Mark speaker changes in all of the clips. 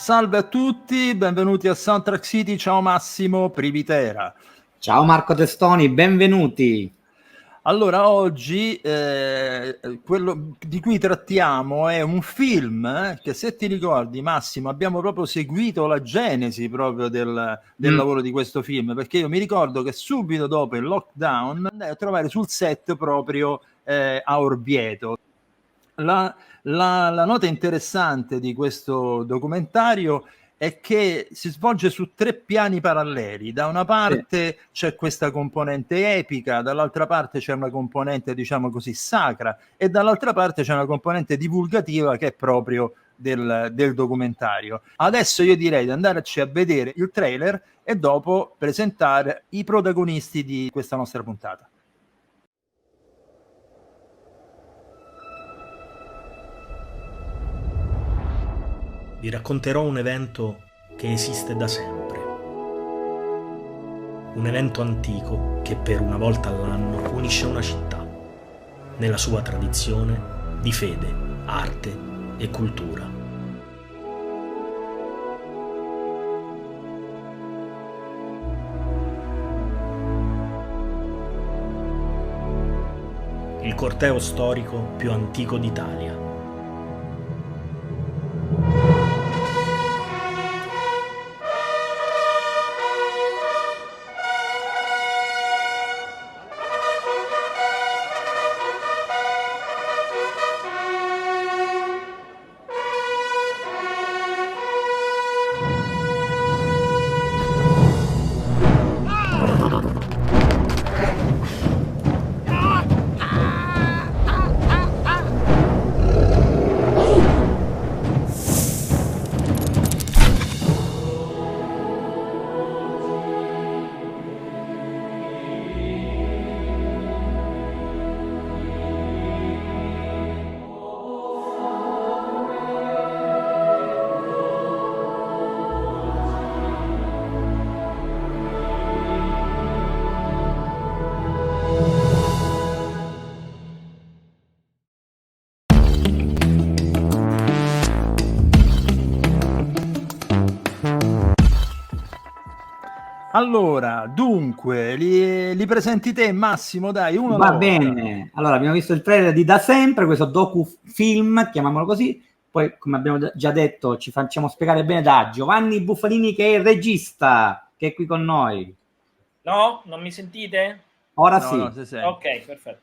Speaker 1: Salve a tutti, benvenuti a Soundtrack City, ciao Massimo Privitera.
Speaker 2: Ciao Marco Testoni, benvenuti.
Speaker 1: Allora, oggi quello di cui trattiamo è un film che, se ti ricordi Massimo, abbiamo proprio seguito la genesi proprio del lavoro di questo film, perché io mi ricordo che subito dopo il lockdown andai a trovare sul set proprio a Orvieto. La nota interessante di questo documentario è che si svolge su 3 piani paralleli. Da una parte c'è questa componente epica, dall'altra parte c'è una componente, diciamo così, sacra, e dall'altra parte c'è una componente divulgativa che è proprio del documentario. Adesso io direi di andarci a vedere il trailer e dopo presentare i protagonisti di questa nostra puntata.
Speaker 3: Vi racconterò un evento che esiste da sempre. Un evento antico che per una volta all'anno unisce una città, nella sua tradizione di fede, arte e cultura. Il corteo storico più antico d'Italia.
Speaker 1: Allora, dunque, li presenti te Massimo, dai, uno
Speaker 2: Va
Speaker 1: alla volta.
Speaker 2: bene, allora abbiamo visto il trailer di Da Sempre, questo docufilm, chiamiamolo così, poi come abbiamo già detto ci facciamo spiegare bene da Giovanni Buffalini, che è il regista, che è qui con noi.
Speaker 4: No? Non mi sentite?
Speaker 2: Ora
Speaker 1: No,
Speaker 2: sì.
Speaker 1: no, si sente.
Speaker 4: Ok, perfetto.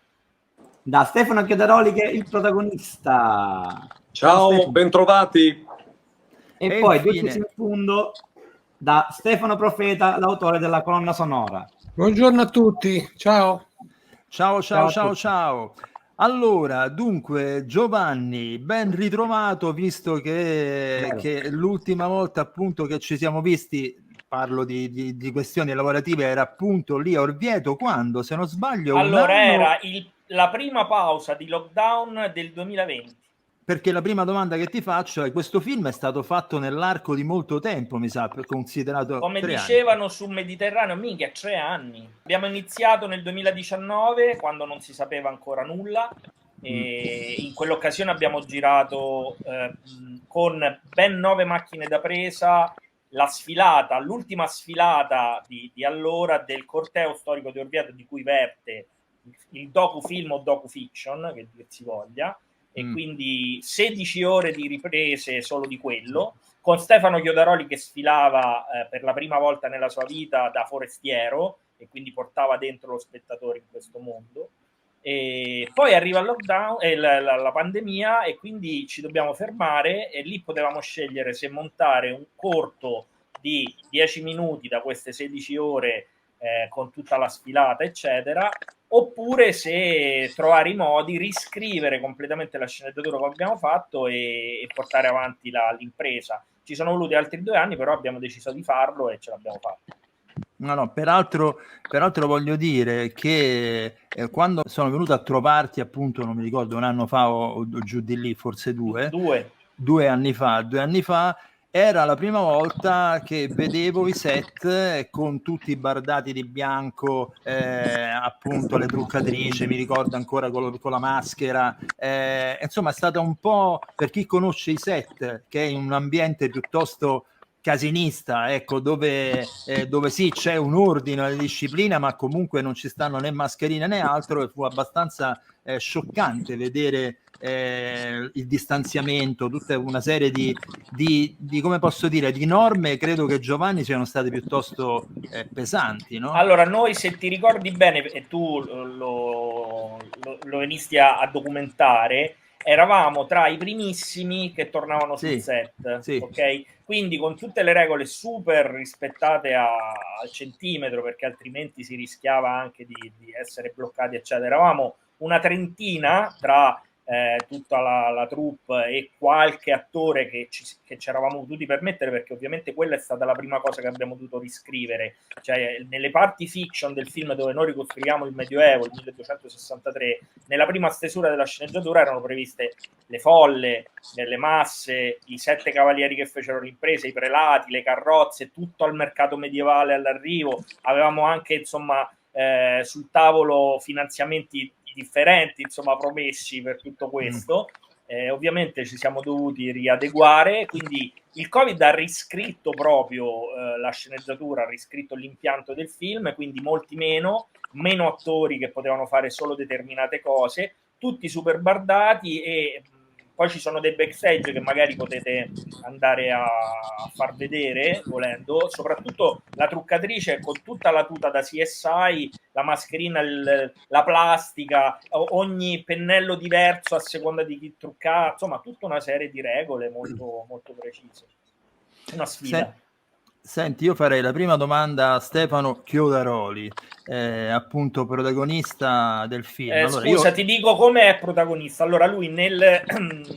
Speaker 2: Da Stefano Chiodaroli, che è il protagonista.
Speaker 5: Ciao, bentrovati.
Speaker 2: E poi
Speaker 1: infine,
Speaker 2: 2 in fondo da Stefano Profeta, l'autore della colonna sonora.
Speaker 6: Buongiorno a tutti, ciao.
Speaker 1: Ciao. Allora, dunque, Giovanni, ben ritrovato, visto che l'ultima volta appunto che ci siamo visti, parlo di questioni lavorative, era appunto lì a Orvieto, quando, se non sbaglio,
Speaker 4: allora era la prima pausa di lockdown del 2020.
Speaker 1: Perché la prima domanda che ti faccio è: questo film è stato fatto nell'arco di molto tempo, mi sa, considerato
Speaker 4: come
Speaker 1: 3
Speaker 4: dicevano
Speaker 1: anni.
Speaker 4: sul Mediterraneo, minchia, 3 anni. Abbiamo iniziato nel 2019, quando non si sapeva ancora nulla, e in quell'occasione abbiamo girato con ben 9 macchine da presa la sfilata, l'ultima sfilata di allora del corteo storico di Orvieto, di cui verte il docufilm o docufiction, che dir si voglia, e quindi 16 ore di riprese solo di quello, con Stefano Chiodaroli che sfilava per la prima volta nella sua vita da forestiero e quindi portava dentro lo spettatore in questo mondo. E poi arriva il lockdown e la pandemia, e quindi ci dobbiamo fermare, e lì potevamo scegliere se montare un corto di 10 minuti da queste 16 ore con tutta la sfilata eccetera, oppure se trovare i modi, riscrivere completamente la sceneggiatura come abbiamo fatto e portare avanti l'impresa. Ci sono voluti altri 2 anni, però abbiamo deciso di farlo e ce l'abbiamo fatto.
Speaker 1: No, peraltro voglio dire che quando sono venuto a trovarti, appunto, non mi ricordo, 1 anno fa o giù di lì, forse 2 anni fa, era la prima volta che vedevo i set con tutti bardati di bianco, appunto le truccatrici, mi ricordo ancora con la maschera, insomma è stata un po', per chi conosce i set, che è in un ambiente piuttosto casinista, ecco, dove sì c'è un ordine, una disciplina, ma comunque non ci stanno né mascherine né altro, e fu abbastanza scioccante vedere il distanziamento, tutta una serie di come posso dire, di norme. Credo che Giovanni siano state piuttosto pesanti, no?
Speaker 4: Allora, noi, se ti ricordi bene, e tu lo venisti a documentare, eravamo tra i primissimi che tornavano sul set,
Speaker 1: sì.
Speaker 4: ok? Quindi con tutte le regole super rispettate al centimetro, perché altrimenti si rischiava anche di essere bloccati, eccetera. Eravamo una trentina tra tutta la troupe e qualche attore che ci eravamo potuti permettere, perché ovviamente quella è stata la prima cosa che abbiamo dovuto riscrivere. Cioè, nelle parti fiction del film dove noi ricostruiamo il Medioevo, il 1263, nella prima stesura della sceneggiatura erano previste le folle, le masse, i 7 cavalieri che fecero l'impresa, i prelati, le carrozze, tutto al mercato medievale all'arrivo. Avevamo anche, insomma, sul tavolo finanziamenti differenti, insomma, promessi per tutto questo. Ovviamente ci siamo dovuti riadeguare, quindi il Covid ha riscritto proprio la sceneggiatura, ha riscritto l'impianto del film, quindi molti meno attori che potevano fare solo determinate cose, tutti super bardati, e poi ci sono dei backstage che magari potete andare a far vedere volendo, soprattutto la truccatrice con tutta la tuta da CSI, la mascherina, la plastica, ogni pennello diverso a seconda di chi trucca, insomma tutta una serie di regole molto, molto precise. Una sfida.
Speaker 1: Senti, io farei la prima domanda a Stefano Chiodaroli, appunto protagonista del film. Allora,
Speaker 4: scusa, ti dico come è protagonista. Allora, lui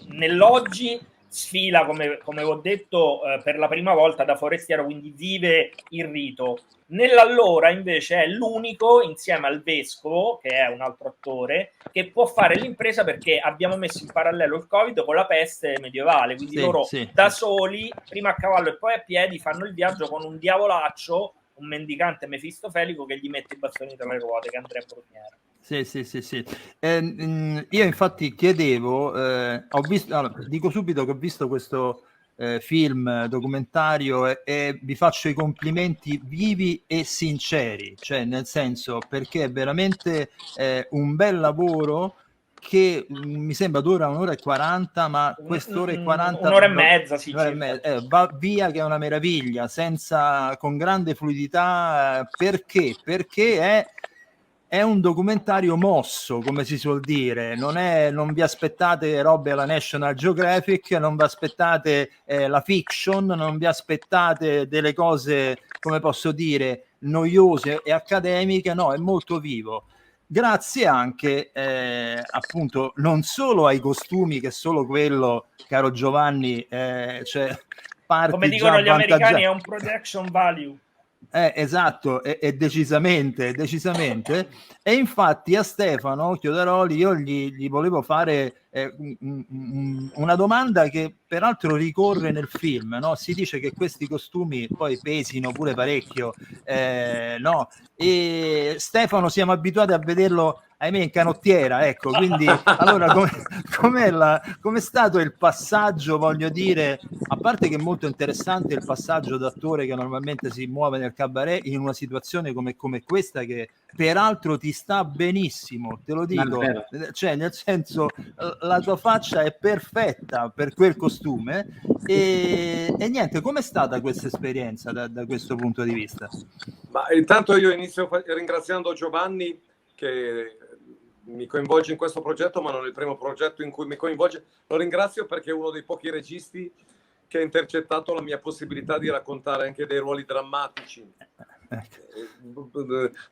Speaker 4: nell'oggi sfila, come ho detto, per la prima volta da forestiero, quindi vive il rito. Nell'allora invece è l'unico, insieme al vescovo, che è un altro attore, che può fare l'impresa, perché abbiamo messo in parallelo il Covid con la peste medievale, quindi loro da soli, prima a cavallo e poi a piedi, fanno il viaggio con un diavolaccio, un mendicante mefistofelico che gli mette i bastoni tra le ruote, che è Andrea Brugnera.
Speaker 1: Sì. Io infatti chiedevo, ho visto, allora, dico subito che ho visto questo film documentario e vi faccio i complimenti vivi e sinceri, cioè nel senso, perché è veramente un bel lavoro che mi sembra dura 1 ora e 40, ma quest'ora e 40
Speaker 4: un'ora e mezza, sì,
Speaker 1: va via, che è una meraviglia, con grande fluidità, perché è un documentario mosso, come si suol dire. Non vi aspettate robe alla National Geographic, non vi aspettate la fiction, non vi aspettate delle cose, come posso dire, noiose e accademiche. No, è molto vivo. Grazie anche appunto non solo ai costumi, che solo quello, caro Giovanni, cioè parti,
Speaker 4: come dicono gli americani, è un production value.
Speaker 1: Esatto, e decisamente. E infatti a Stefano Chiodaroli io gli volevo fare una domanda che peraltro ricorre nel film, no? Si dice che questi costumi poi pesino pure parecchio, no? E Stefano siamo abituati a vederlo, ahimè, in canottiera, ecco, quindi allora com'è stato il passaggio, voglio dire, a parte che è molto interessante il passaggio d'attore che normalmente si muove nel cabaret in una situazione come questa, che peraltro ti sta benissimo, te lo dico, cioè nel senso la tua faccia è perfetta per quel costume, e niente, com'è stata questa esperienza da questo punto di vista?
Speaker 5: Ma intanto io inizio ringraziando Giovanni, che mi coinvolge in questo progetto, ma non è il primo progetto in cui mi coinvolge. Lo ringrazio perché è uno dei pochi registi che ha intercettato la mia possibilità di raccontare anche dei ruoli drammatici.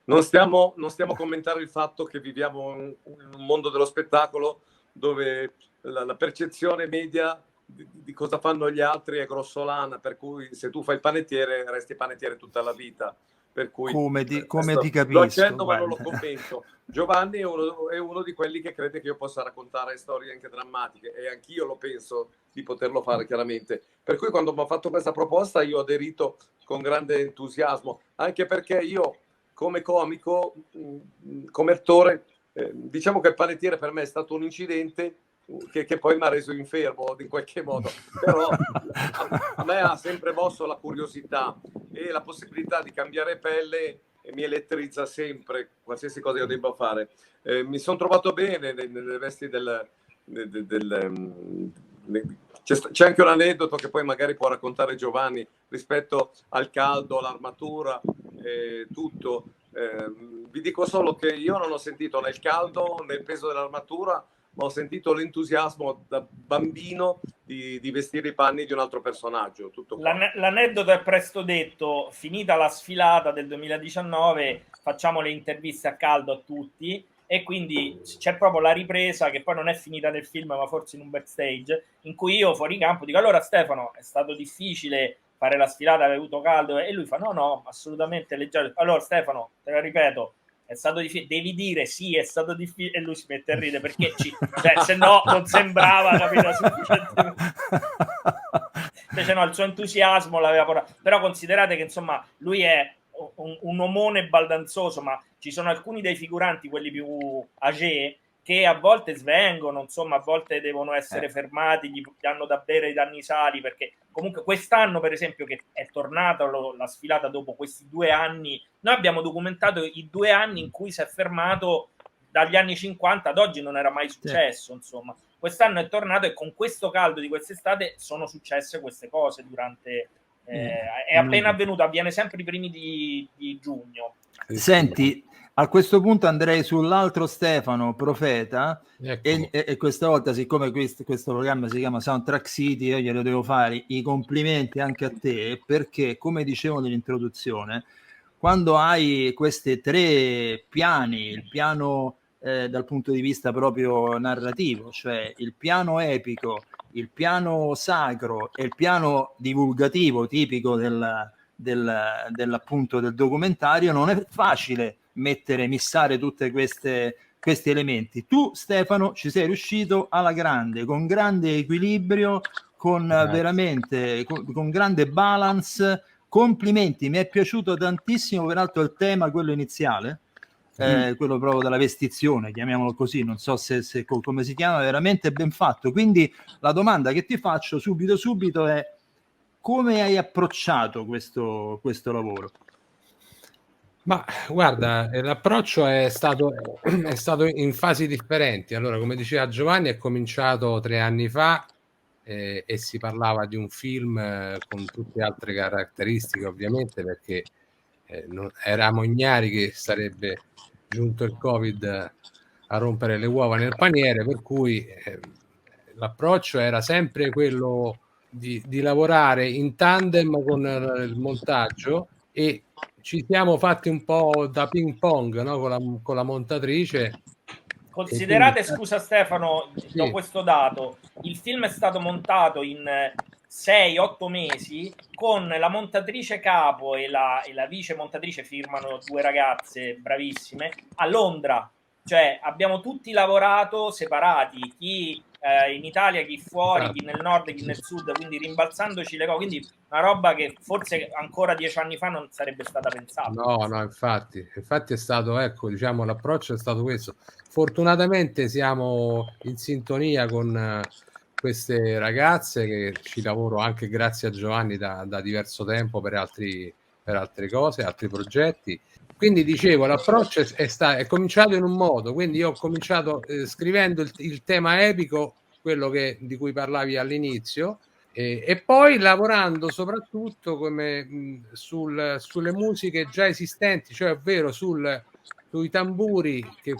Speaker 5: Non stiamo a commentare il fatto che viviamo in un mondo dello spettacolo dove la percezione media di cosa fanno gli altri è grossolana, per cui se tu fai il panettiere resti panettiere tutta la vita. per cui
Speaker 1: come ti
Speaker 5: lo
Speaker 1: capisco,
Speaker 5: accendo ma non lo
Speaker 1: guarda.
Speaker 5: commento. Giovanni è uno di quelli che crede che io possa raccontare storie anche drammatiche, e anch'io lo penso di poterlo fare, chiaramente. Per cui quando mi ha fatto questa proposta io ho aderito con grande entusiasmo, anche perché io come comico, come attore, diciamo che il panettiere per me è stato un incidente che poi mi ha reso infermo in qualche modo, però a me ha sempre mosso la curiosità, e la possibilità di cambiare pelle mi elettrizza sempre, qualsiasi cosa io debba fare. Mi sono trovato bene nelle vesti c'è anche un aneddoto che poi magari può raccontare Giovanni rispetto al caldo, all'armatura, tutto. Vi dico solo che io non ho sentito né il caldo né il peso dell'armatura, ma ho sentito l'entusiasmo da bambino di vestire i panni di un altro personaggio. Tutto qua.
Speaker 4: L'aneddoto è presto detto. Finita la sfilata del 2019 facciamo le interviste a caldo a tutti, e quindi c'è proprio la ripresa, che poi non è finita nel film ma forse in un backstage, in cui io fuori campo dico: allora Stefano, è stato difficile fare la sfilata, avevi avuto caldo? E lui fa: no, assolutamente leggero. Allora Stefano, te lo ripeto, è stato difficile, devi dire sì, è stato difficile. E lui si mette a ridere perché cioè, se no non sembrava, capito, sufficientemente. Invece no, il suo entusiasmo l'aveva portato. Però considerate che insomma lui è un omone baldanzoso, ma ci sono alcuni dei figuranti, quelli più âgé, che a volte svengono, insomma, a volte devono essere fermati, gli danno da bere i dannisali, perché comunque quest'anno, per esempio, che è tornata la sfilata dopo questi 2 anni, noi abbiamo documentato i 2 anni in cui si è fermato dagli anni 50 ad oggi, non era mai successo, insomma. Quest'anno è tornato, e con questo caldo di quest'estate sono successe queste cose durante... è appena avvenuto, avviene sempre i primi di giugno.
Speaker 1: Senti, a questo punto andrei sull'altro Stefano, Profeta,
Speaker 6: Ecco.
Speaker 1: e questa volta, siccome questo programma si chiama Soundtrack City, io glielo devo fare i complimenti anche a te, perché come dicevo nell'introduzione, quando hai questi 3 piani, il piano dal punto di vista proprio narrativo, cioè il piano epico, il piano sacro e il piano divulgativo tipico dell'appunto del documentario, non è facile missare tutte questi elementi. Tu, Stefano, ci sei riuscito alla grande, con grande equilibrio, con veramente con grande balance. Complimenti, mi è piaciuto tantissimo, peraltro il tema, quello iniziale, quello proprio della vestizione, chiamiamolo così, non so se come si chiama, veramente ben fatto. Quindi la domanda che ti faccio subito è: come hai approcciato questo lavoro?
Speaker 6: Ma guarda, l'approccio è stato in fasi differenti. Allora, come diceva Giovanni, è cominciato 3 anni fa, e si parlava di un film con tutte altre caratteristiche, ovviamente, perché eravamo ignari che sarebbe giunto il Covid a rompere le uova nel paniere, per cui l'approccio era sempre quello di lavorare in tandem con il montaggio, e ci siamo fatti un po' da ping pong, no? con la montatrice.
Speaker 4: Considerate,
Speaker 6: Quindi,
Speaker 4: scusa Stefano,
Speaker 6: sì,
Speaker 4: do questo dato: il film è stato montato in 6-8 mesi, con la montatrice capo e la vice montatrice, firmano 2 ragazze bravissime, a Londra. Cioè abbiamo tutti lavorato separati, chi in Italia, chi fuori, chi nel nord, chi nel sud, quindi rimbalzandoci le cose, quindi una roba che forse ancora 10 anni fa non sarebbe stata pensata.
Speaker 6: no, infatti è stato, ecco, diciamo, l'approccio è stato questo. Fortunatamente siamo in sintonia con queste ragazze, che ci lavoro anche grazie a Giovanni da diverso tempo per altre cose, altri progetti. Quindi dicevo, l'approccio è cominciato in un modo, quindi io ho cominciato scrivendo il tema epico, quello di cui parlavi all'inizio, e poi lavorando soprattutto sulle musiche già esistenti, cioè ovvero sui tamburi che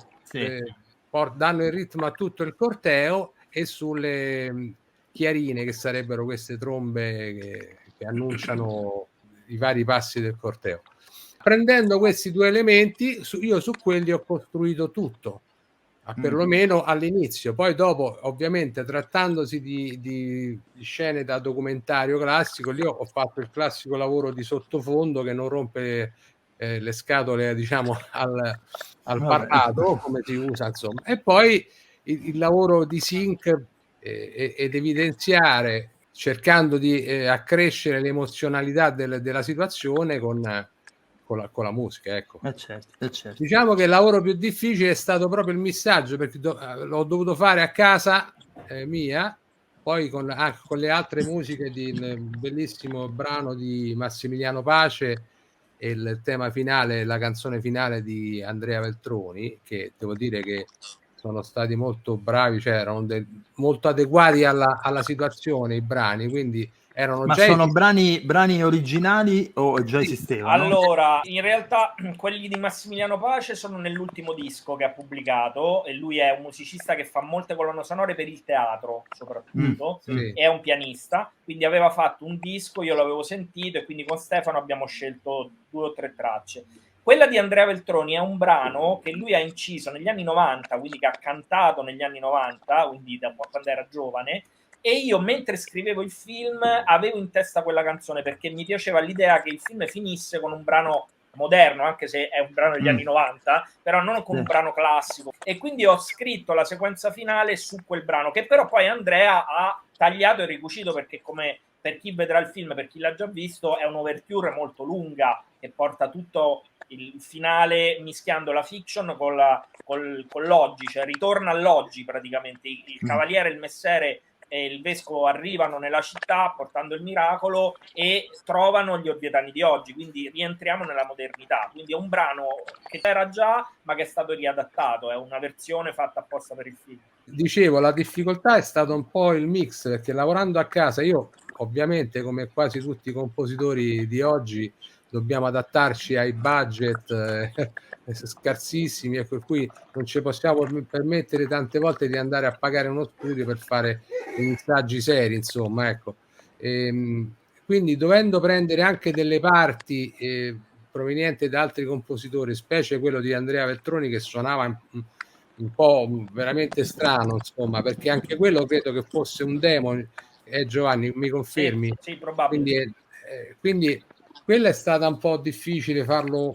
Speaker 6: danno il ritmo a tutto il corteo, e sulle chiarine, che sarebbero queste trombe che annunciano i vari passi del corteo. Prendendo questi 2 elementi, io su quelli ho costruito tutto, perlomeno all'inizio. Poi dopo, ovviamente, trattandosi di scene da documentario classico, lì ho fatto il classico lavoro di sottofondo che non rompe le scatole, diciamo, al parlato, come si usa, insomma. E poi il lavoro di sync ed evidenziare, cercando di accrescere l'emozionalità della situazione con la musica, ecco.
Speaker 1: Certo.
Speaker 6: Diciamo che il lavoro più difficile è stato proprio il missaggio, perché l'ho dovuto fare a casa mia, poi con le altre musiche del bellissimo brano di Massimiliano Pace e il tema finale, la canzone finale di Andrea Veltroni, che devo dire che sono stati molto bravi, cioè erano molto adeguati alla situazione i brani, quindi erano
Speaker 1: Ma
Speaker 6: già
Speaker 1: sono brani originali o già
Speaker 6: Sì.
Speaker 1: esistevano?
Speaker 4: Allora, in realtà quelli di Massimiliano Pace sono nell'ultimo disco che ha pubblicato, e lui è un musicista che fa molte colonne sonore per il teatro soprattutto,
Speaker 6: Sì.
Speaker 4: è un pianista, quindi aveva fatto un disco, io l'avevo sentito e quindi con Stefano abbiamo scelto 2 o 3 tracce. Quella di Andrea Veltroni è un brano che lui ha inciso negli anni 90, quindi che ha cantato negli anni 90, quindi da quando era giovane, e io mentre scrivevo il film avevo in testa quella canzone perché mi piaceva l'idea che il film finisse con un brano moderno, anche se è un brano degli anni 90, però non con un brano classico, e quindi ho scritto la sequenza finale su quel brano, che però poi Andrea ha tagliato e ricucito, perché, come per chi vedrà il film, per chi l'ha già visto, è un'overture molto lunga che porta tutto il finale mischiando la fiction con l'oggi, cioè ritorna all'oggi praticamente. Il cavaliere e il messere e il vescovo arrivano nella città portando il miracolo e trovano gli orvietani di oggi, quindi rientriamo nella modernità. Quindi è un brano che c'era già ma che è stato riadattato, è una versione fatta apposta per il film.
Speaker 6: Dicevo, la difficoltà è stato un po' il mix, perché lavorando a casa io ovviamente, come quasi tutti i compositori di oggi, dobbiamo adattarci ai budget scarsissimi, e per cui non ci possiamo permettere tante volte di andare a pagare uno studio per fare i messaggi seri, insomma, ecco. Quindi dovendo prendere anche delle parti provenienti da altri compositori, specie quello di Andrea Veltroni, che suonava un po' veramente strano, insomma, perché anche quello credo che fosse un demo. Giovanni, mi confermi?
Speaker 4: Sì, probabile.
Speaker 6: Quindi quella è stata un po' difficile, farlo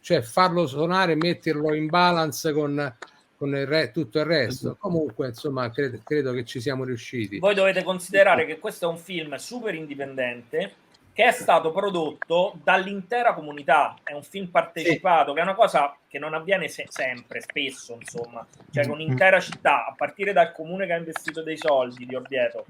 Speaker 6: cioè farlo suonare e metterlo in balance con tutto il resto. Comunque, insomma, credo che ci siamo riusciti.
Speaker 4: Voi dovete considerare che questo è un film super indipendente che è stato prodotto dall'intera comunità, è un film partecipato, che è una cosa che non avviene sempre, spesso, insomma, cioè con un'intera città, a partire dal comune che ha investito dei soldi di Orvieto,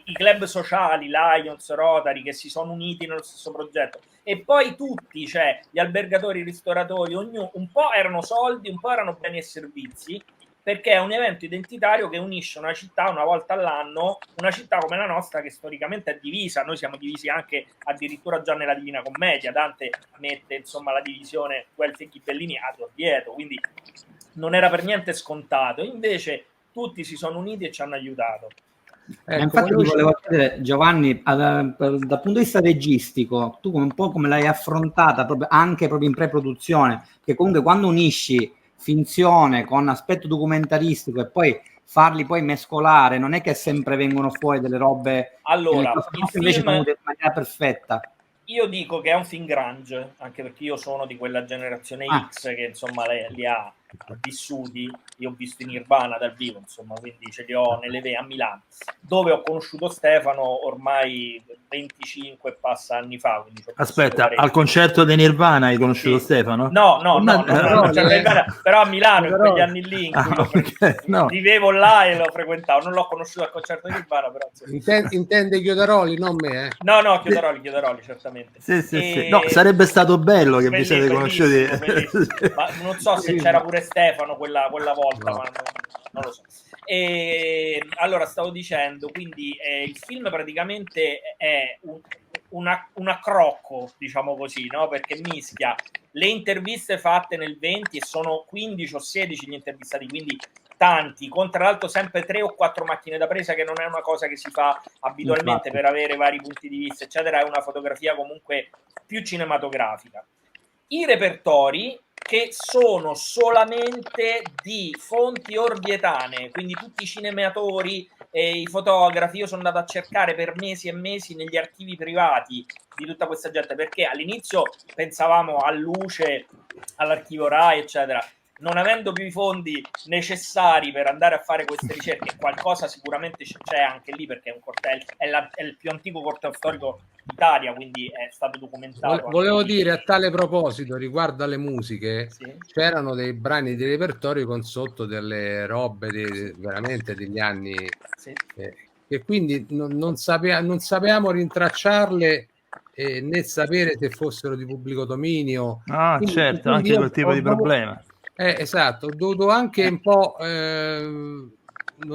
Speaker 4: i club sociali, Lions, Rotary, che si sono uniti nello stesso progetto, e poi tutti, cioè gli albergatori, i ristoratori, ognuno, un po' erano soldi, un po' erano beni e servizi, perché è un evento identitario che unisce una città una volta all'anno, una città come la nostra che storicamente è divisa. Noi siamo divisi anche addirittura già nella Divina Commedia, Dante mette insomma la divisione Guelfi e Ghibellini ad Orvieto, quindi non era per niente scontato, invece tutti si sono uniti e ci hanno aiutato.
Speaker 2: Infatti ti volevo chiedere, Giovanni, dal punto di vista registico, tu un po' come l'hai affrontata anche proprio in pre-produzione, che comunque quando unisci finzione con aspetto documentaristico e poi farli poi mescolare, non è che sempre vengono fuori delle robe,
Speaker 4: allora
Speaker 2: invece sono venute in maniera perfetta.
Speaker 4: Io dico che è un film grunge, anche perché io sono di quella generazione X che insomma li ha vissuti. Io ho visto in Nirvana dal vivo, insomma, quindi ce li ho nelle vene a Milano, dove ho conosciuto Stefano ormai 25 e passa anni fa.
Speaker 1: Aspetta, al concerto di Nirvana hai conosciuto Stefano?
Speaker 4: No, però a Milano in quegli anni lì in cui vivevo là e lo frequentavo. Non l'ho conosciuto al concerto di Nirvana, però
Speaker 6: intende Chiodaroli, non me,
Speaker 4: No, Chiodaroli, certamente.
Speaker 1: Sì. No, sarebbe stato bello che vi siete conosciuti.
Speaker 4: Ma non so se c'era pure Stefano quella volta, ma non lo so. E allora stavo dicendo, quindi il film praticamente è un accrocco, diciamo così, no? Perché mischia le interviste fatte nel 20 e sono 15 o 16 gli intervistati, quindi tanti, con tra l'altro sempre 3 o 4 macchine da presa, che non è una cosa che si fa abitualmente per avere vari punti di vista, eccetera. È una fotografia comunque più cinematografica. I repertori che sono solamente di fonti orvietane, quindi tutti i cinematori e i fotografi. Io sono andato a cercare per mesi e mesi negli archivi privati di tutta questa gente, perché all'inizio pensavamo a Luce, all'archivio Rai, eccetera. Non avendo più i fondi necessari per andare a fare queste ricerche, qualcosa sicuramente c'è anche lì, perché è un corteo, è il più antico corteo storico d'Italia, quindi è stato documentato.
Speaker 6: Volevo dire a tale proposito, riguardo alle musiche,
Speaker 4: sì,
Speaker 6: c'erano dei brani di repertorio con sotto delle robe veramente degli anni,
Speaker 4: sì.
Speaker 6: e quindi non sapevamo rintracciarle, né sapere se fossero di pubblico dominio.
Speaker 1: Quindi, certo, anche quel tipo di problema.
Speaker 6: Esatto, ho dovuto anche un po', non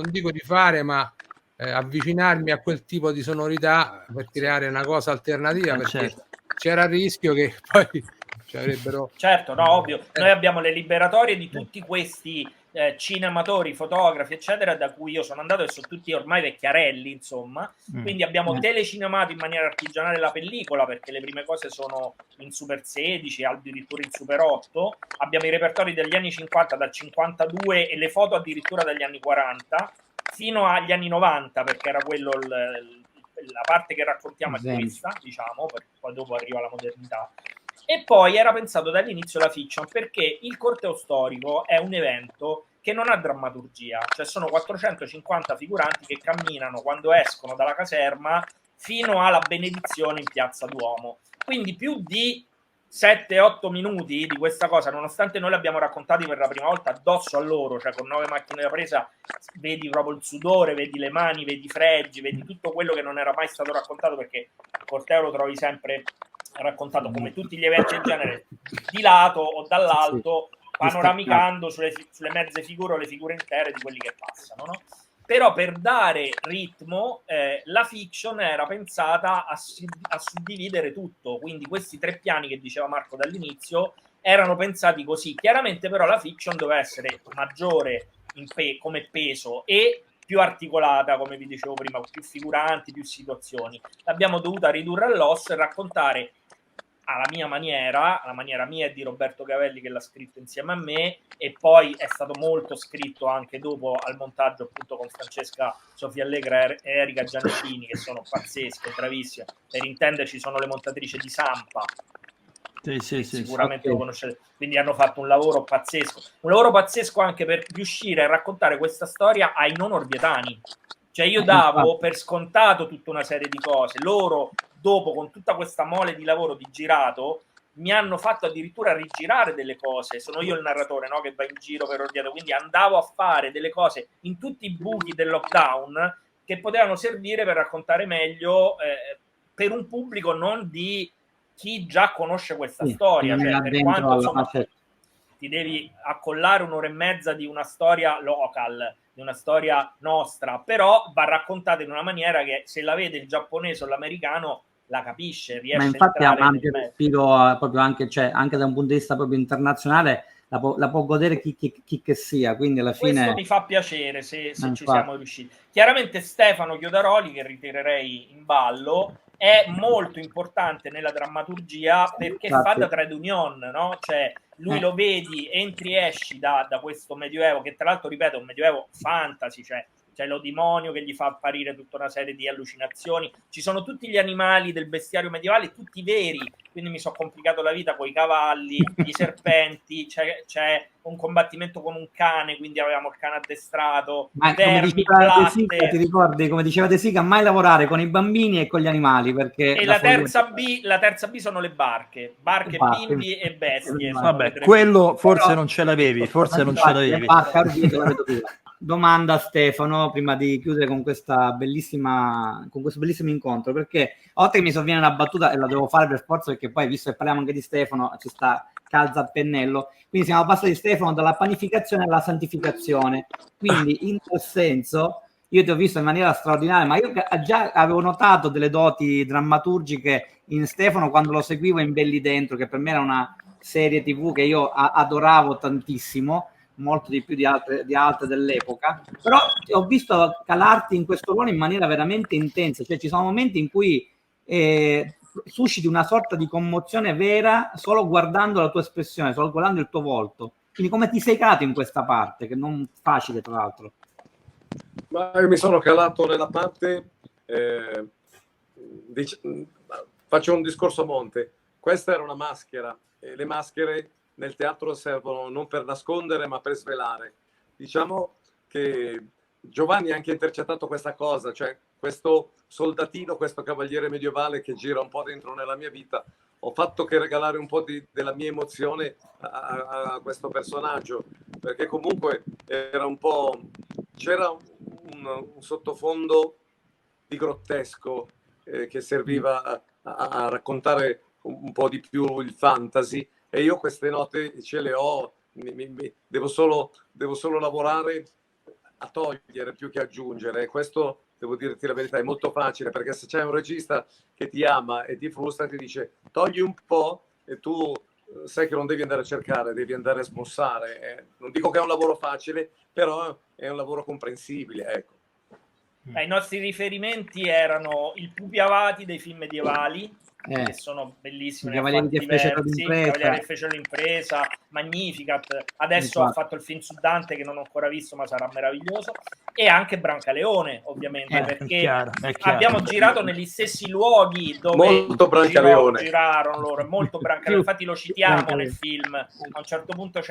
Speaker 6: dico di fare, ma avvicinarmi a quel tipo di sonorità per creare una cosa alternativa, perché
Speaker 1: certo.
Speaker 6: c'era il rischio che poi ci avrebbero...
Speaker 4: Certo, no, ovvio. Noi abbiamo le liberatorie di tutti questi cinematori, fotografi, eccetera, da cui io sono andato, e sono tutti ormai vecchiarelli, insomma. Quindi abbiamo telecinemato in maniera artigianale la pellicola, perché le prime cose sono in Super 16, addirittura in Super 8. Abbiamo i repertori degli anni 50, dal 52, e le foto addirittura dagli anni 40, fino agli anni 90, perché era quello la parte che raccontiamo è questa, diciamo, perché poi dopo arriva la modernità. E poi era pensato dall'inizio la fiction, perché il corteo storico è un evento che non ha drammaturgia, cioè sono 450 figuranti che camminano quando escono dalla caserma fino alla benedizione in Piazza Duomo. Quindi più di 7-8 minuti di questa cosa, nonostante noi l'abbiamo raccontati per la prima volta addosso a loro, cioè con 9 macchine da presa, vedi proprio il sudore, vedi le mani, vedi i fregi, vedi tutto quello che non era mai stato raccontato, perché il corteo lo trovi sempre raccontato, come tutti gli eventi del genere, di lato o dall'alto, panoramicando sulle mezze figure o le figure intere di quelli che passano, no? Però per dare ritmo la fiction era pensata a suddividere tutto, quindi questi 3 piani che diceva Marco dall'inizio erano pensati così. Chiaramente però la fiction doveva essere maggiore come peso e più articolata, come vi dicevo prima, più figuranti, più situazioni. L'abbiamo dovuta ridurre all'osso e raccontare alla mia maniera, la maniera mia e di Roberto Cavelli, che l'ha scritto insieme a me, e poi è stato molto scritto anche dopo al montaggio, appunto, con Francesca Sofia Allegra e Erika Giannettini, che sono pazzesche, bravissime. Per intenderci, sono le montatrici di Sampa, sicuramente lo conoscete. Quindi hanno fatto un lavoro pazzesco anche per riuscire a raccontare questa storia ai non orvietani. Cioè io davo per scontato tutta una serie di cose, loro dopo, con tutta questa mole di lavoro di girato, mi hanno fatto addirittura rigirare delle cose. Sono io il narratore, no, che va in giro per Orvieto, quindi andavo a fare delle cose in tutti i buchi del lockdown che potevano servire per raccontare meglio per un pubblico non di chi già conosce questa storia, cioè, per quanto insomma, ti devi accollare 1 ora e mezza di una storia local, di una storia nostra, però va raccontata in una maniera che se la vede il giapponese o l'americano la capisce, riesce. Ma
Speaker 2: infatti ha anche un filo proprio anche, cioè, anche da un punto di vista proprio internazionale la può godere chi che sia, quindi alla fine
Speaker 4: questo mi fa piacere se ci siamo riusciti. Chiaramente Stefano Chiodaroli, che ritirerei in ballo, è molto importante nella drammaturgia perché fa da trade union, no? Cioè lui lo vedi, entri e esci da questo medioevo, che tra l'altro, ripeto, è un medioevo fantasy, cioè c'è lo demonio che gli fa apparire tutta una serie di allucinazioni, ci sono tutti gli animali del bestiario medievale, tutti veri, quindi mi sono complicato la vita con i cavalli, i serpenti, c'è un combattimento con un cane, quindi avevamo il cane addestrato, vermi, platte.
Speaker 2: Ti ricordi, come diceva De Sica, mai lavorare con i bambini e con gli animali, perché
Speaker 4: e la terza B sono le barche, bimbi e bestie.
Speaker 1: Vabbè, quello forse però non ce l'avevi, forse non ce l'avevi.
Speaker 2: Domanda a Stefano prima di chiudere con questo bellissimo incontro, perché oltre che mi sovviene una battuta e la devo fare per forza, perché poi visto che parliamo anche di Stefano ci sta calza a pennello, quindi siamo passati di Stefano dalla panificazione alla santificazione, quindi in quel senso io ti ho visto in maniera straordinaria, ma io già avevo notato delle doti drammaturgiche in Stefano quando lo seguivo in Belli Dentro, che per me era una serie TV che io adoravo tantissimo, molto di più di altre dell'epoca, però ho visto calarti in questo ruolo in maniera veramente intensa, cioè ci sono momenti in cui susciti una sorta di commozione vera solo guardando la tua espressione, solo guardando il tuo volto. Quindi come ti sei calato in questa parte, che non è facile tra l'altro?
Speaker 5: Ma io mi sono calato nella parte, faccio un discorso a monte. Questa era una maschera, e le maschere nel teatro servono non per nascondere ma per svelare. Diciamo che Giovanni ha anche intercettato questa cosa, cioè questo soldatino, questo cavaliere medievale che gira un po' dentro nella mia vita. Ho fatto che regalare un po' della mia emozione a questo personaggio, perché comunque era un po', c'era un sottofondo di grottesco che serviva a raccontare un po' di più il fantasy, e io queste note ce le ho, devo solo lavorare a togliere più che aggiungere. Questo, devo dirti la verità, è molto facile, perché se c'è un regista che ti ama e ti frustra, ti dice togli un po', e tu sai che non devi andare a cercare, devi andare a smussare. Non dico che è un lavoro facile, però è un lavoro comprensibile, ecco.
Speaker 4: I nostri riferimenti erano il Pupi Avati dei film medievali, che sono bellissimi,
Speaker 2: i Cavalieri che fecero
Speaker 4: l'impresa, Magnificat, adesso ha fatto il film su Dante che non ho ancora visto ma sarà meraviglioso, e anche Brancaleone ovviamente, perché
Speaker 1: chiaro.
Speaker 4: abbiamo girato negli stessi luoghi dove
Speaker 5: molto Brancaleone.
Speaker 4: girarono loro, molto Brancaleone, infatti lo citiamo nel film, a un certo punto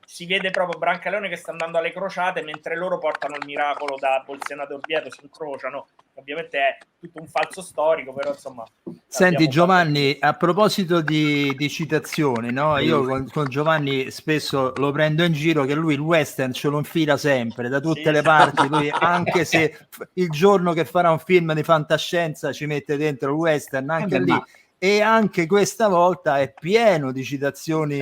Speaker 4: si vede proprio Brancaleone che sta andando alle crociate mentre loro portano il miracolo da Bolsena d'Orvieto, si incrociano, ovviamente è tutto un falso storico, però insomma.
Speaker 1: Senti Giovanni, a proposito di citazioni, no? Io con Giovanni spesso lo prendo in giro che lui il western ce lo infila sempre da tutte le parti, lui, anche se il giorno che farà un film di fantascienza ci mette dentro il western, anche lì. E anche questa volta è pieno di citazioni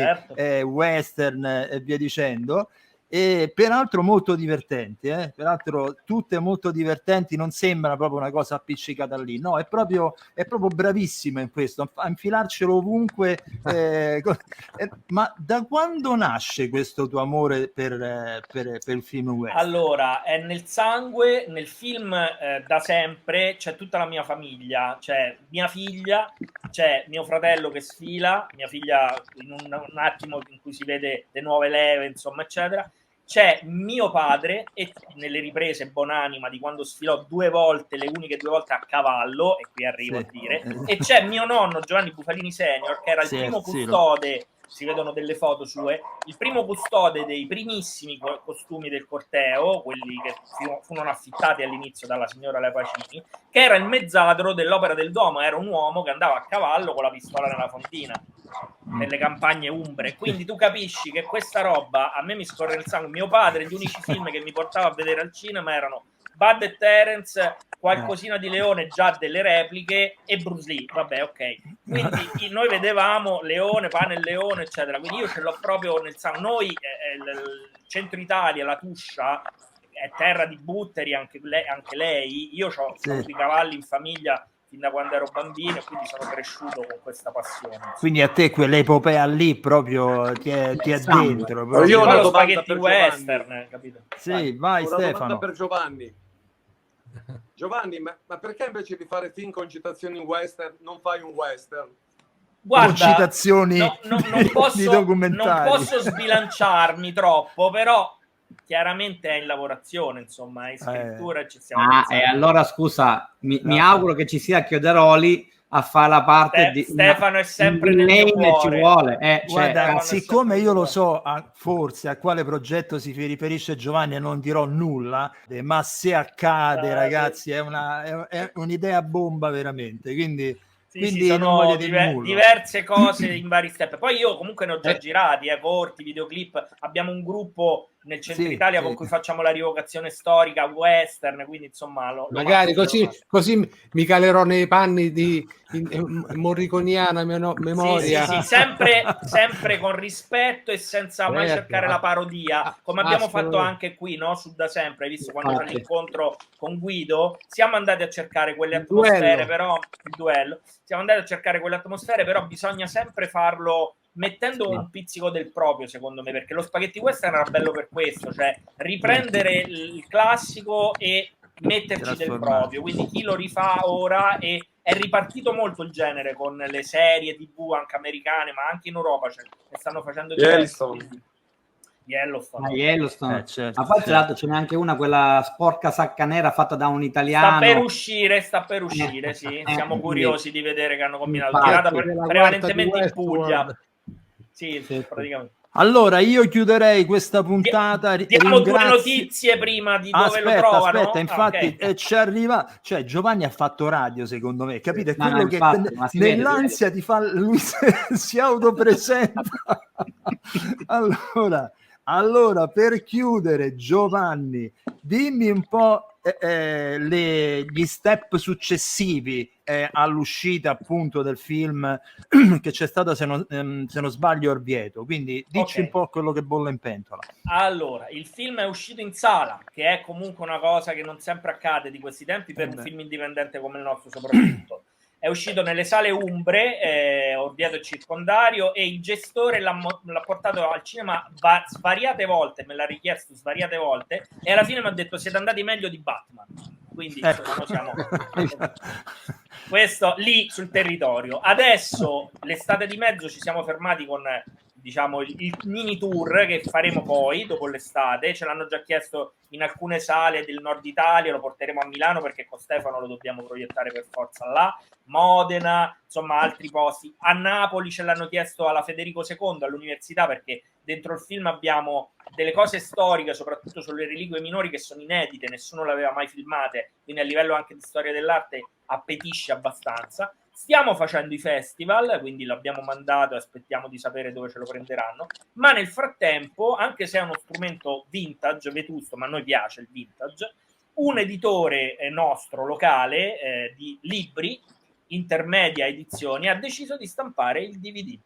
Speaker 1: western e via dicendo. E peraltro molto divertenti, peraltro tutte molto divertenti, non sembra proprio una cosa appiccicata lì, no, è proprio bravissima in questo, a infilarcelo ovunque. Ma da quando nasce questo tuo amore per il film western?
Speaker 4: Allora, è nel sangue, nel film da sempre c'è tutta la mia famiglia, c'è mia figlia, c'è mio fratello che sfila, mia figlia in un attimo in cui si vede le nuove leve, insomma, eccetera. C'è mio padre, e nelle riprese Bonanima di quando sfilò 2 volte, le uniche 2 volte a cavallo, e qui arrivo a dire, e c'è mio nonno Giovanni Bufalini Senior, che era il primo custode, si vedono delle foto sue, il primo custode dei primissimi costumi del corteo, quelli che furono affittati all'inizio dalla signora Lepacini, che era il mezzadro dell'Opera del Duomo, era un uomo che andava a cavallo con la pistola nella fontina nelle campagne umbre, quindi tu capisci che questa roba a me mi scorre nel sangue. Mio padre, gli unici film che mi portava a vedere al cinema erano Bud e Terence, qualcosina di Leone, già delle repliche, e Bruce Lee, vabbè, ok. Quindi noi vedevamo Leone, Pane e Leone, eccetera, quindi io ce l'ho proprio nel sangue. Noi, il centro Italia, la Tuscia, è terra di butteri, anche lei. Io ho i cavalli in famiglia fin da quando ero bambino, e quindi sono cresciuto con questa passione.
Speaker 1: Quindi a te quell'epopea lì proprio ti è dentro.
Speaker 5: Proprio. Io ho
Speaker 4: lo spaghetti western, capito?
Speaker 1: Sì, vai Stefano.
Speaker 5: Domanda per Giovanni. Giovanni, ma perché invece di fare film con citazioni western non fai un western?
Speaker 4: Guarda,
Speaker 1: con citazioni
Speaker 4: non posso sbilanciarmi troppo, però chiaramente è in lavorazione, insomma, è in scrittura, ci stiamo
Speaker 2: e allora scusa, mi auguro che ci sia Chioderoli a fare la parte di
Speaker 4: Stefano è sempre nel mio cuore.
Speaker 2: Ci vuole,
Speaker 1: guarda, siccome io lo so forse a quale progetto si riferisce Giovanni e non dirò nulla, ma se accade ragazzi è un'idea bomba veramente, quindi
Speaker 4: Quindi sono diverse cose in vari step. Poi io comunque ne ho già girati, corti, videoclip. Abbiamo un gruppo nel centro Italia con cui facciamo la rievocazione storica western, quindi insomma
Speaker 6: magari così mi calerò nei panni di morriconiana memoria.
Speaker 4: Sì, sempre con rispetto e senza mai cercare la parodia, come abbiamo fatto anche qui, no? Su Da Sempre, hai visto quando c'è l'incontro con Guido, siamo andati a cercare quelle atmosfere, però il duello, siamo andati a cercare quelle atmosfere, però bisogna sempre farlo mettendo un pizzico del proprio, secondo me, perché lo spaghetti western era bello per questo, cioè riprendere il classico e metterci del proprio, quindi chi lo rifà ora è è ripartito molto il genere con le serie TV anche americane, ma anche in Europa ne stanno facendo
Speaker 2: Yellowstone.
Speaker 1: Certo,
Speaker 2: Ma poi tra l'altro ce n'è anche una, quella sporca sacca nera fatta da un italiano.
Speaker 4: Sta per uscire, sì. Siamo curiosi di vedere che hanno combinato. Girata prevalentemente in Puglia. Sì, praticamente.
Speaker 1: Allora io chiuderei questa puntata.
Speaker 4: Diamo due notizie prima di dove lo trovano.
Speaker 1: Aspetta, infatti ci arriva, cioè Giovanni ha fatto radio, secondo me, capite? Quello che nell'ansia di fare, lui si autopresenta. Allora, per chiudere, Giovanni, dimmi un po' gli step successivi all'uscita appunto del film che c'è stata, se non sbaglio, Orvieto. Quindi dici un po' quello che bolle in pentola.
Speaker 4: Allora, il film è uscito in sala, che è comunque una cosa che non sempre accade di questi tempi per un film indipendente come il nostro, soprattutto. È uscito nelle sale umbre, Orvieto e circondario, e il gestore l'ha portato al cinema svariate volte, me l'ha richiesto svariate volte, e alla fine mi ha detto siete andati meglio di Batman. Quindi insomma, siamo questo lì sul territorio. Adesso l'estate di mezzo ci siamo fermati con diciamo il mini tour che faremo poi dopo l'estate. Ce l'hanno già chiesto in alcune sale del nord Italia, lo porteremo a Milano perché con Stefano lo dobbiamo proiettare per forza là, Modena, insomma altri posti. A Napoli ce l'hanno chiesto alla Federico II, all'università, perché dentro il film abbiamo delle cose storiche, soprattutto sulle reliquie minori, che sono inedite, nessuno le aveva mai filmate, quindi a livello anche di storia dell'arte appetisce abbastanza. Stiamo facendo i festival, quindi l'abbiamo mandato e aspettiamo di sapere dove ce lo prenderanno, ma nel frattempo, anche se è uno strumento vintage, vetusto, ma a noi piace il vintage, un editore nostro locale di libri, Intermedia Edizioni, ha deciso di stampare il DVD.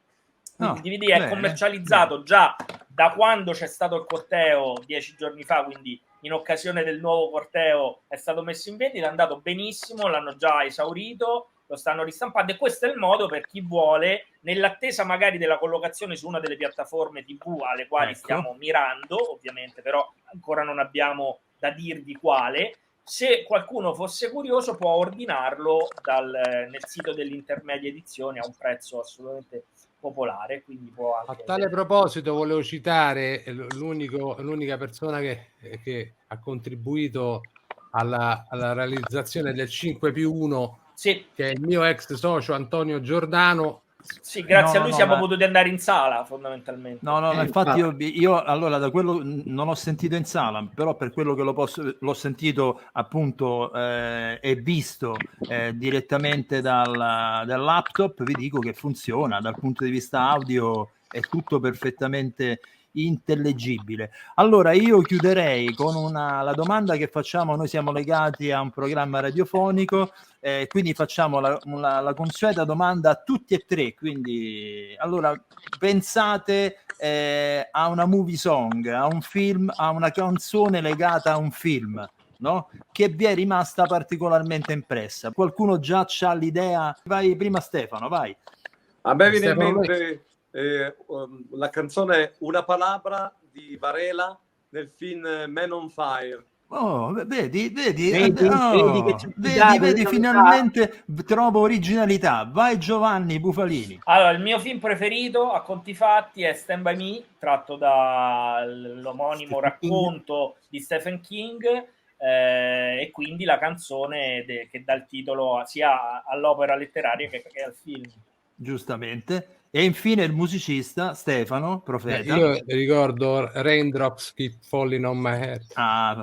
Speaker 4: Il DVD è commercializzato già da quando c'è stato il corteo 10 giorni fa, quindi in occasione del nuovo corteo è stato messo in vendita, è andato benissimo, l'hanno già esaurito, lo stanno ristampando, e questo è il modo per chi vuole, nell'attesa magari della collocazione su una delle piattaforme TV alle quali stiamo mirando, ovviamente, però ancora non abbiamo da dirvi quale. Se qualcuno fosse curioso può ordinarlo nel sito dell'Intermedia Edizioni a un prezzo assolutamente popolare, quindi può anche...
Speaker 6: A tale proposito volevo citare l'unica persona che ha contribuito alla realizzazione del 5+1,
Speaker 4: sì,
Speaker 6: che è il mio ex socio Antonio Giordano.
Speaker 4: Sì, grazie a lui siamo potuti andare in sala, fondamentalmente.
Speaker 1: No, infatti io allora da quello non ho sentito in sala, però per quello che l'ho sentito appunto e visto direttamente dal laptop, vi dico che funziona dal punto di vista audio, è tutto perfettamente intellegibile. Allora io chiuderei con la domanda che facciamo, noi siamo legati a un programma radiofonico, quindi facciamo la consueta domanda a tutti e tre, quindi allora pensate a una movie song, a un film, a una canzone legata a un film, no? Che vi è rimasta particolarmente impressa. Qualcuno già c'ha l'idea? Vai prima Stefano, vai.
Speaker 5: A me viene in mente la canzone Una Palabra di Varela nel film Men on Fire.
Speaker 1: Vedi, finalmente trovo originalità. Vai Giovanni Bufalini.
Speaker 4: Allora, il mio film preferito a conti fatti è Stand By Me, tratto dall'omonimo racconto di Stephen King, e quindi la canzone che dà il titolo sia all'opera letteraria che al film.
Speaker 1: Giustamente. E infine il musicista Stefano Profeta.
Speaker 6: Io ricordo Raindrops Keep Falling on My Head.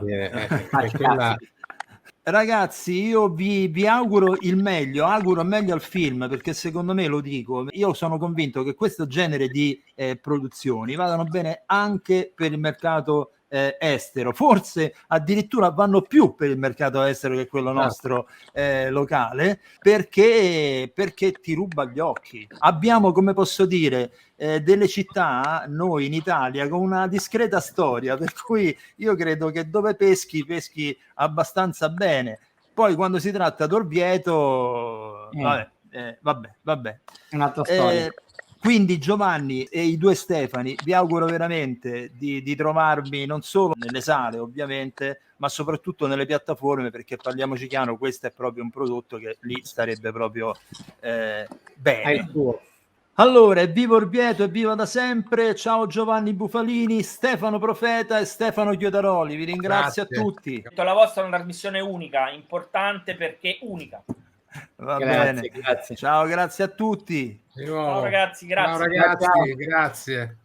Speaker 1: Ragazzi, io vi auguro il meglio, auguro meglio al film, perché secondo me, lo dico, io sono convinto che questo genere di produzioni vadano bene anche per il mercato estero, forse addirittura vanno più per il mercato estero che quello nostro locale, perché ti ruba gli occhi. Abbiamo, come posso dire, delle città, noi in Italia, con una discreta storia, per cui io credo che dove peschi abbastanza bene. Poi quando si tratta d'Orvieto, vabbè.
Speaker 2: Un'altra storia.
Speaker 1: Quindi Giovanni e i due Stefani, vi auguro veramente di trovarmi non solo nelle sale ovviamente, ma soprattutto nelle piattaforme, perché parliamoci chiaro, questo è proprio un prodotto che lì starebbe proprio
Speaker 2: È
Speaker 1: bene.
Speaker 2: il tuo.
Speaker 1: Allora, evviva Orvieto, evviva da sempre, ciao Giovanni Bufalini, Stefano Profeta e Stefano Chiodaroli, vi ringrazio
Speaker 6: Grazie.
Speaker 1: a tutti.
Speaker 4: La vostra è una trasmissione unica, importante perché unica.
Speaker 1: Va
Speaker 2: Grazie,
Speaker 1: bene,
Speaker 2: grazie.
Speaker 1: ciao, grazie a tutti.
Speaker 6: Di nuovo.
Speaker 4: Ciao ragazzi, grazie.
Speaker 6: Ciao ragazzi,
Speaker 2: Ciao.
Speaker 6: grazie.